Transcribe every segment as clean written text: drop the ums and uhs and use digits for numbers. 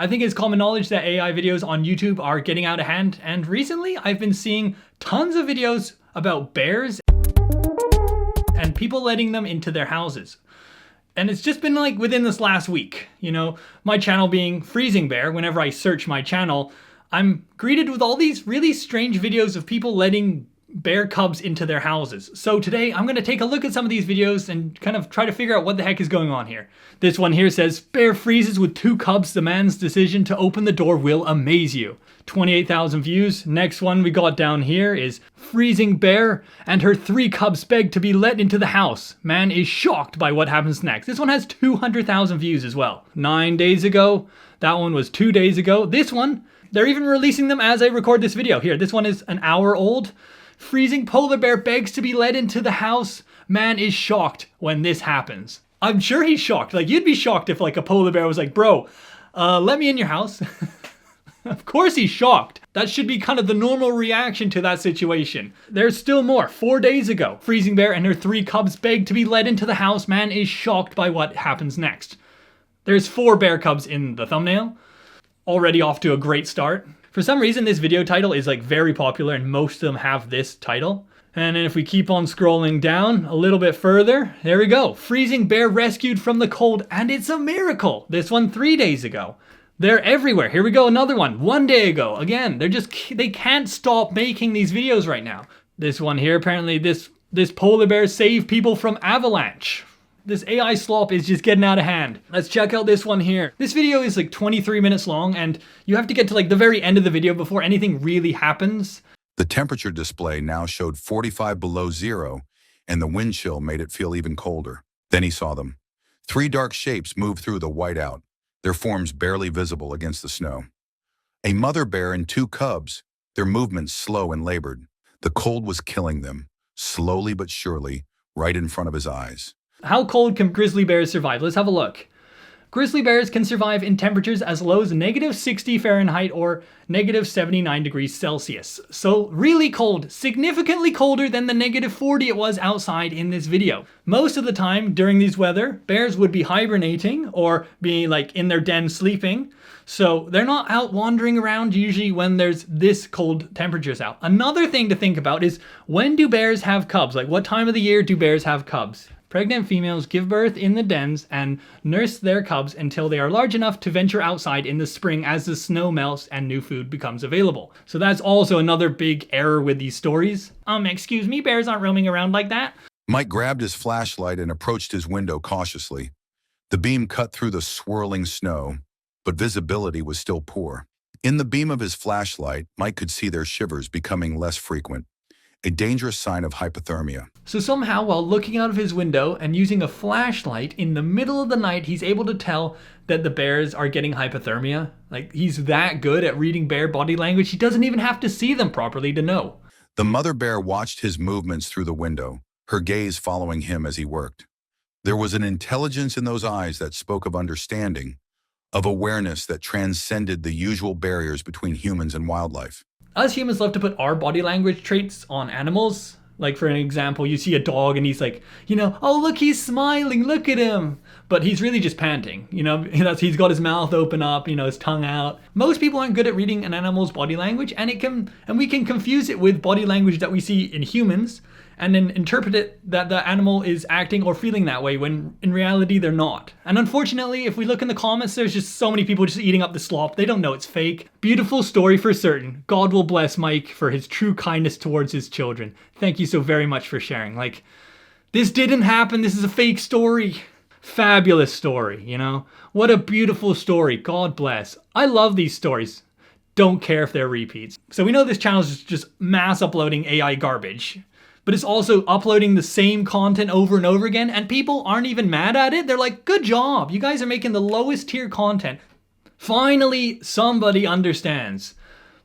I think it's common knowledge that AI videos on YouTube are getting out of hand, and recently I've been seeing tons of videos about bears and people letting them into their houses. And it's just been like within this last week, you know, my channel being Freezing Bear, whenever I search my channel, I'm greeted with all these really strange videos of people letting bear cubs into their houses. So today I'm going to take a look at some of these videos and kind of try to figure out what the heck is going on here. This one here says, bear freezes with 2 cubs, the man's decision to open the door will amaze you. 28,000 views. Next one we got down here is freezing bear and her 3 cubs beg to be let into the house. Man is shocked by what happens next. This one has 200,000 views as well. 9 days ago. That one was 2 days ago. This one, they're even releasing them as I record this video. Here, this one is an hour old. Freezing polar bear begs to be let into the house. Man is shocked when this happens. I'm sure he's shocked. Like, you'd be shocked if like a polar bear was like, bro, let me in your house. Of course he's shocked. That should be kind of the normal reaction to that situation. There's still more. 4 days ago, freezing bear and her 3 cubs beg to be let into the house. Man is shocked by what happens next. There's 4 bear cubs in the thumbnail. Already off to a great start. For some reason, this video title is like very popular and most of them have this title. And then if we keep on scrolling down a little bit further, there we go. Freezing bear rescued from the cold and it's a miracle. This one 3 days ago. They're everywhere. Here we go, another one. 1 day ago. Again, they can't stop making these videos right now. This one here, apparently this polar bear saved people from avalanche. This AI slop is just getting out of hand. Let's check out this one here. This video is like 23 minutes long and you have to get to like the very end of the video before anything really happens. The temperature display now showed 45 below zero and the wind chill made it feel even colder. Then he saw them. 3 dark shapes moved through the whiteout, their forms barely visible against the snow. A mother bear and 2 cubs, their movements slow and labored. The cold was killing them, slowly but surely, right in front of his eyes. How cold can grizzly bears survive? Let's have a look. Grizzly bears can survive in temperatures as low as -60 Fahrenheit or -79 degrees Celsius. So really cold, significantly colder than the -40 it was outside in this video. Most of the time during these weather, bears would be hibernating or be like in their den sleeping. So they're not out wandering around usually when there's this cold temperatures out. Another thing to think about is, when do bears have cubs? Like, what time of the year do bears have cubs? Pregnant females give birth in the dens and nurse their cubs until they are large enough to venture outside in the spring as the snow melts and new food becomes available. So that's also another big error with these stories. Excuse me, bears aren't roaming around like that. Mike grabbed his flashlight and approached his window cautiously. The beam cut through the swirling snow, but visibility was still poor. In the beam of his flashlight, Mike could see their shivers becoming less frequent, a dangerous sign of hypothermia. So somehow, while looking out of his window and using a flashlight in the middle of the night, he's able to tell that the bears are getting hypothermia. Like, he's that good at reading bear body language, he doesn't even have to see them properly to know. The mother bear watched his movements through the window, her gaze following him as he worked. There was an intelligence in those eyes that spoke of understanding, of awareness that transcended the usual barriers between humans and wildlife. Us humans love to put our body language traits on animals. Like, for an example, you see a dog and he's like, you know, oh look, he's smiling, look at him. But he's really just panting, you know, he's got his mouth open up, you know, his tongue out. Most people aren't good at reading an animal's body language, and we can confuse it with body language that we see in humans and then interpret it that the animal is acting or feeling that way when in reality they're not. And unfortunately, if we look in the comments, there's just so many people just eating up the slop. They don't know it's fake. Beautiful story for certain. God will bless Mike for his true kindness towards his children. Thank you so very much for sharing. Like, this didn't happen. This is a fake story. Fabulous story, you know? What a beautiful story. God bless. I love these stories. Don't care if they're repeats. So we know this channel is just mass uploading AI garbage, but it's also uploading the same content over and over again, and people aren't even mad at it. They're like, good job, you guys are making the lowest tier content. Finally, somebody understands.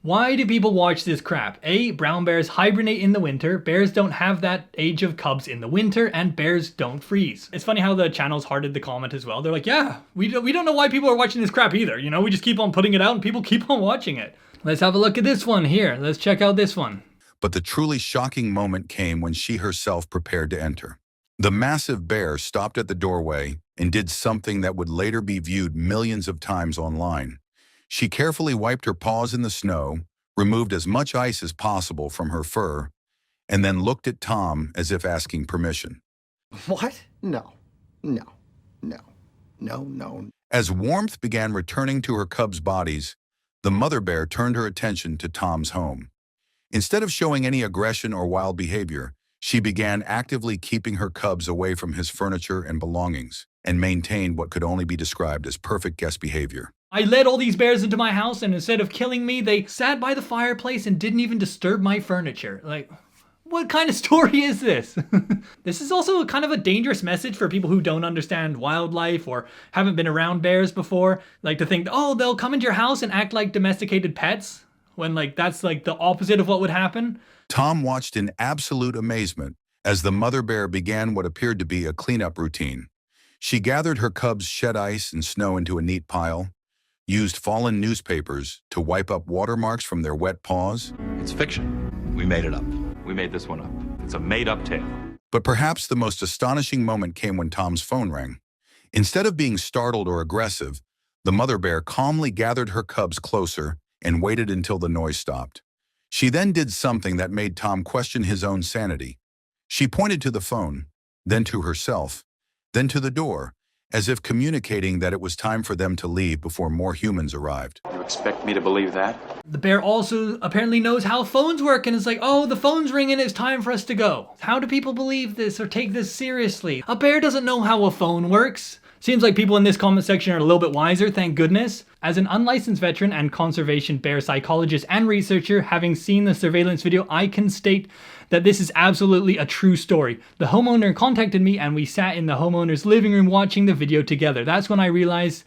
Why do people watch this crap? A, brown bears hibernate in the winter, bears don't have that age of cubs in the winter, and bears don't freeze. It's funny how the channel's hearted the comment as well. They're like, yeah, we don't know why people are watching this crap either. You know, we just keep on putting it out and people keep on watching it. Let's have a look at this one here. Let's check out this one. But the truly shocking moment came when she herself prepared to enter. The massive bear stopped at the doorway and did something that would later be viewed millions of times online. She carefully wiped her paws in the snow, removed as much ice as possible from her fur, and then looked at Tom as if asking permission. What? No, no, no, no, no. As warmth began returning to her cubs' bodies, the mother bear turned her attention to Tom's home. Instead of showing any aggression or wild behavior, she began actively keeping her cubs away from his furniture and belongings, and maintained what could only be described as perfect guest behavior. I let all these bears into my house, and instead of killing me, they sat by the fireplace and didn't even disturb my furniture. Like, what kind of story is this? This is also kind of a dangerous message for people who don't understand wildlife or haven't been around bears before. Like to think, oh, they'll come into your house and act like domesticated pets, when like that's like the opposite of what would happen. Tom watched in absolute amazement as the mother bear began what appeared to be a cleanup routine. She gathered her cubs' shed ice and snow into a neat pile, used fallen newspapers to wipe up watermarks from their wet paws. It's fiction. We made it up. We made this one up. It's a made-up tale. But perhaps the most astonishing moment came when Tom's phone rang. Instead of being startled or aggressive, the mother bear calmly gathered her cubs closer and waited until the noise stopped. She then did something that made Tom question his own sanity. She pointed to the phone, then to herself, then to the door, as if communicating that it was time for them to leave before more humans arrived. You expect me to believe that? The bear also apparently knows how phones work, and it's like, oh, the phone's ringing, it's time for us to go. How do people believe this or take this seriously? A bear doesn't know how a phone works. Seems like people in this comment section are a little bit wiser, thank goodness. As an unlicensed veteran and conservation bear psychologist and researcher, having seen the surveillance video, I can state that this is absolutely a true story. The homeowner contacted me and we sat in the homeowner's living room watching the video together. That's when I realized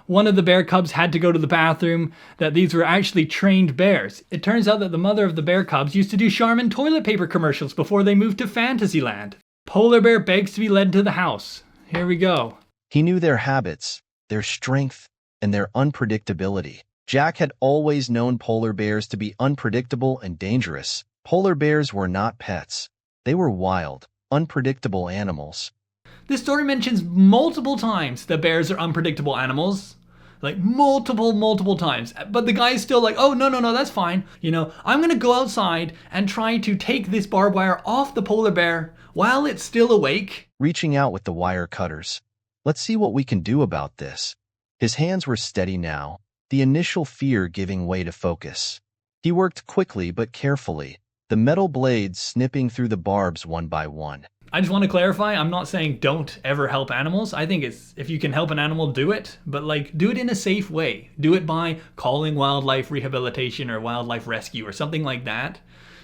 one of the bear cubs had to go to the bathroom, that these were actually trained bears. It turns out that the mother of the bear cubs used to do Charmin toilet paper commercials before they moved to Fantasyland. Polar bear begs to be led to the house. Here we go. He knew their habits, their strength, and their unpredictability. Jack had always known polar bears to be unpredictable and dangerous. Polar bears were not pets. They were wild, unpredictable animals. This story mentions multiple times that bears are unpredictable animals. Like multiple times. But the guy's still like, oh, no, that's fine. You know, I'm gonna go outside and try to take this barbed wire off the polar bear while it's still awake. Reaching out with the wire cutters. Let's see what we can do about this. His hands were steady now, the initial fear giving way to focus. He worked quickly but carefully, the metal blades snipping through the barbs one by one. I just want to clarify, I'm not saying don't ever help animals. I think it's, if you can help an animal, do it. But like, do it in a safe way. Do it by calling wildlife rehabilitation or wildlife rescue or something like that.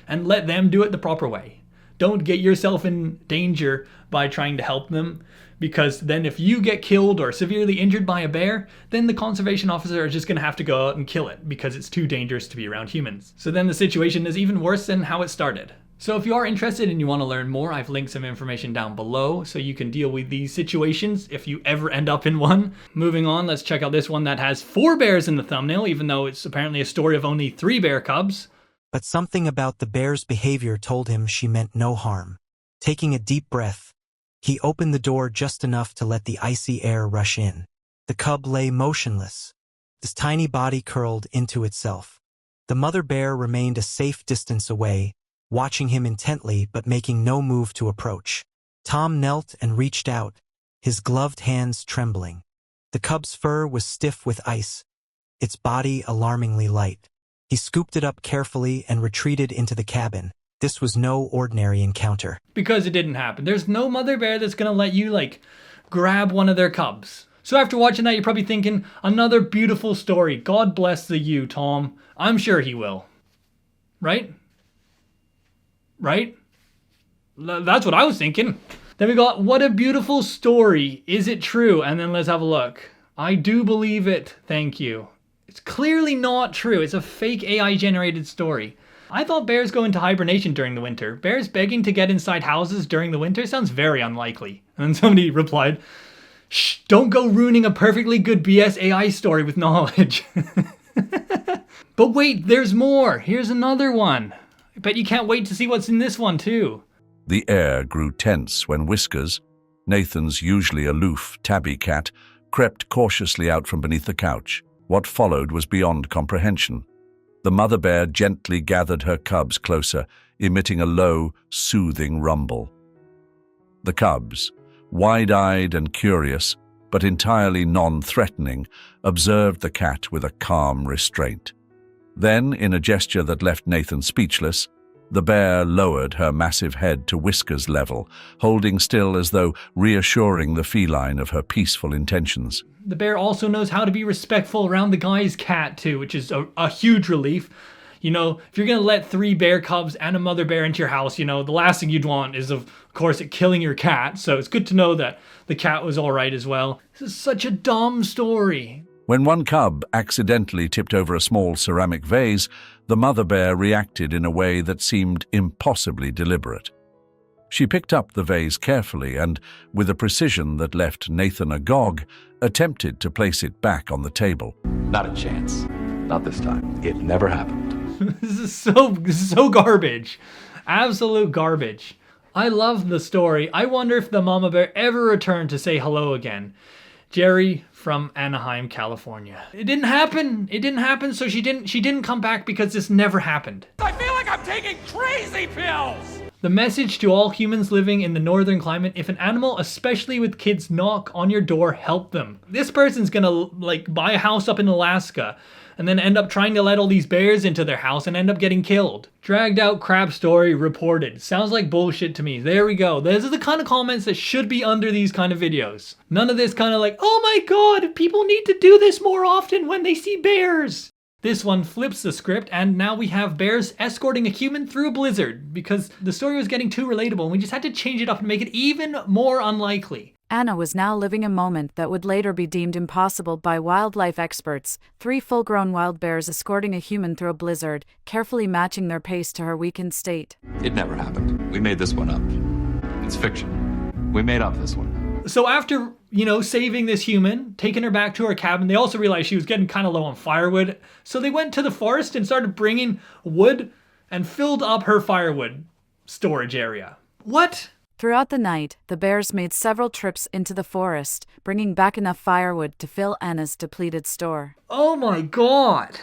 And let them do it the proper way. Don't get yourself in danger by trying to help them. Because then if you get killed or severely injured by a bear, then the conservation officer is just going to have to go out and kill it because it's too dangerous to be around humans. So then the situation is even worse than how it started. So if you are interested and you want to learn more, I've linked some information down below so you can deal with these situations if you ever end up in one. Moving on, let's check out this one that has 4 bears in the thumbnail, even though it's apparently a story of only 3 bear cubs. But something about the bear's behavior told him she meant no harm. Taking a deep breath, he opened the door just enough to let the icy air rush in. The cub lay motionless, his tiny body curled into itself. The mother bear remained a safe distance away, watching him intently but making no move to approach. Tom knelt and reached out, his gloved hands trembling. The cub's fur was stiff with ice, its body alarmingly light. He scooped it up carefully and retreated into the cabin. This was no ordinary encounter. Because it didn't happen. There's no mother bear that's gonna let you, like, grab one of their cubs. So after watching that, you're probably thinking, another beautiful story. God bless the you, Tom. I'm sure he will. Right? Right? That's what I was thinking. Then we got, what a beautiful story. Is it true? And then let's have a look. I do believe it. Thank you. It's clearly not true. It's a fake AI generated story. I thought bears go into hibernation during the winter. Bears begging to get inside houses during the winter sounds very unlikely. And then somebody replied, shh, don't go ruining a perfectly good BS AI story with knowledge. But wait, there's more. Here's another one. I bet you can't wait to see what's in this one too. The air grew tense when Whiskers, Nathan's usually aloof tabby cat, crept cautiously out from beneath the couch. What followed was beyond comprehension. The mother bear gently gathered her cubs closer, emitting a low, soothing rumble. The cubs, wide-eyed and curious, but entirely non-threatening, observed the cat with a calm restraint. Then, in a gesture that left Nathan speechless, the bear lowered her massive head to Whiskers' level, holding still as though reassuring the feline of her peaceful intentions. The bear also knows how to be respectful around the guy's cat too, which is a huge relief. You know, if you're gonna let 3 bear cubs and a mother bear into your house, you know, the last thing you'd want is, of course, it killing your cat. So it's good to know that the cat was all right as well. This is such a dumb story. When one cub accidentally tipped over a small ceramic vase, the mother bear reacted in a way that seemed impossibly deliberate. She picked up the vase carefully and, with a precision that left Nathan agog, attempted to place it back on the table. Not a chance. Not this time. It never happened. This is so garbage. Absolute garbage. I love the story. I wonder if the mama bear ever returned to say hello again. Jerry from Anaheim, California. It didn't happen. It didn't happen, so she didn't come back because this never happened. I feel like I'm taking crazy pills! The message to all humans living in the northern climate: if an animal, especially with kids, knock on your door, help them. This person's gonna like buy a house up in Alaska and then end up trying to let all these bears into their house and end up getting killed. Dragged out crap story reported. Sounds like bullshit to me. There we go. Those are the kind of comments that should be under these kind of videos. None of this kind of like, oh my god, people need to do this more often when they see bears. This one flips the script, and now we have bears escorting a human through a blizzard because the story was getting too relatable and we just had to change it up and make it even more unlikely. Anna was now living a moment that would later be deemed impossible by wildlife experts. 3 full-grown wild bears escorting a human through a blizzard, carefully matching their pace to her weakened state. It never happened. We made this one up. It's fiction. We made up this one. So after, you know, saving this human, taking her back to her cabin, they also realized she was getting kind of low on firewood. So they went to the forest and started bringing wood and filled up her firewood storage area. What? Throughout the night, the bears made several trips into the forest, bringing back enough firewood to fill Anna's depleted store. Oh my god.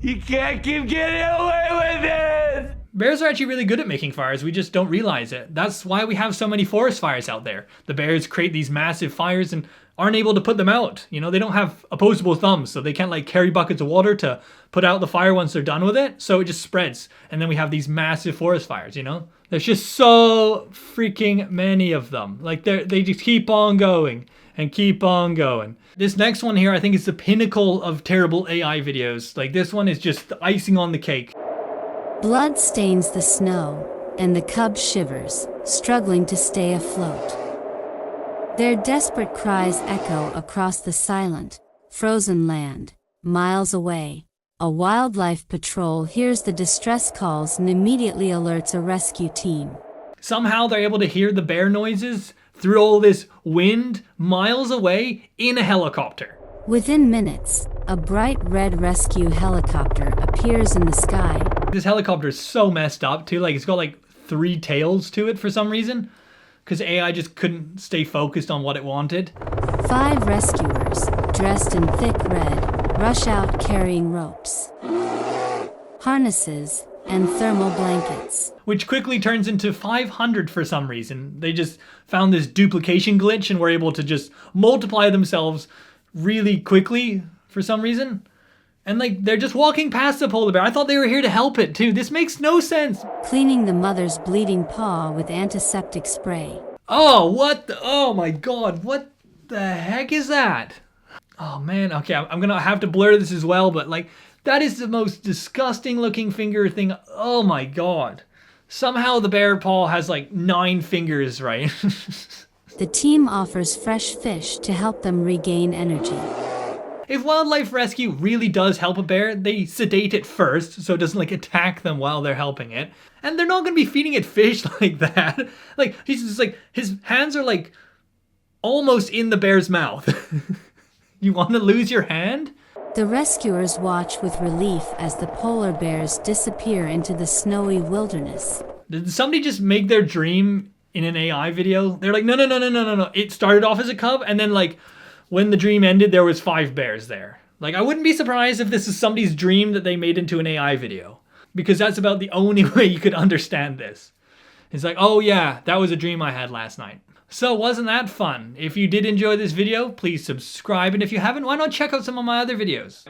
You can't keep getting away with it! Bears are actually really good at making fires, we just don't realize it. That's why we have so many forest fires out there. The bears create these massive fires and aren't able to put them out. You know, they don't have opposable thumbs, so they can't like carry buckets of water to put out the fire once they're done with it, so it just spreads. And then we have these massive forest fires, you know? There's just so freaking many of them. Like they just keep on going and keep on going. This next one here, I think is the pinnacle of terrible AI videos. Like this one is just the icing on the cake. Blood stains the snow, and the cub shivers, struggling to stay afloat. Their desperate cries echo across the silent, frozen land. Miles away, a wildlife patrol hears the distress calls and immediately alerts a rescue team. Somehow they're able to hear the bear noises through all this wind miles away in a helicopter. Within minutes, a bright red rescue helicopter appears in the sky. This helicopter is so messed up too, like it's got like 3 tails to it for some reason, because AI just couldn't stay focused on what it wanted. 5 rescuers, dressed in thick red, rush out carrying ropes, harnesses, and thermal blankets. Which quickly turns into 500 for some reason. They just found this duplication glitch and were able to just multiply themselves really quickly for some reason. And like, they're just walking past the polar bear. I thought they were here to help it too. This makes no sense. Cleaning the mother's bleeding paw with antiseptic spray. Oh, what the, oh my god, what the heck is that? Oh man, okay, I'm gonna have to blur this as well, but like, that is the most disgusting looking finger thing. Oh my god. Somehow the bear paw has like 9 fingers, right? The team offers fresh fish to help them regain energy. If wildlife rescue really does help a bear, they sedate it first so it doesn't like attack them while they're helping it. And they're not gonna be feeding it fish like that. Like, he's just like, his hands are like almost in the bear's mouth. You wanna lose your hand? The rescuers watch with relief as the polar bears disappear into the snowy wilderness. Did somebody just make their dream in an AI video? They're like, no. It started off as a cub, and then like, when the dream ended, there was 5 bears there. Like, I wouldn't be surprised if this is somebody's dream that they made into an AI video, because that's about the only way you could understand this. It's like, oh yeah, that was a dream I had last night. So wasn't that fun? If you did enjoy this video, please subscribe, and if you haven't, why not check out some of my other videos?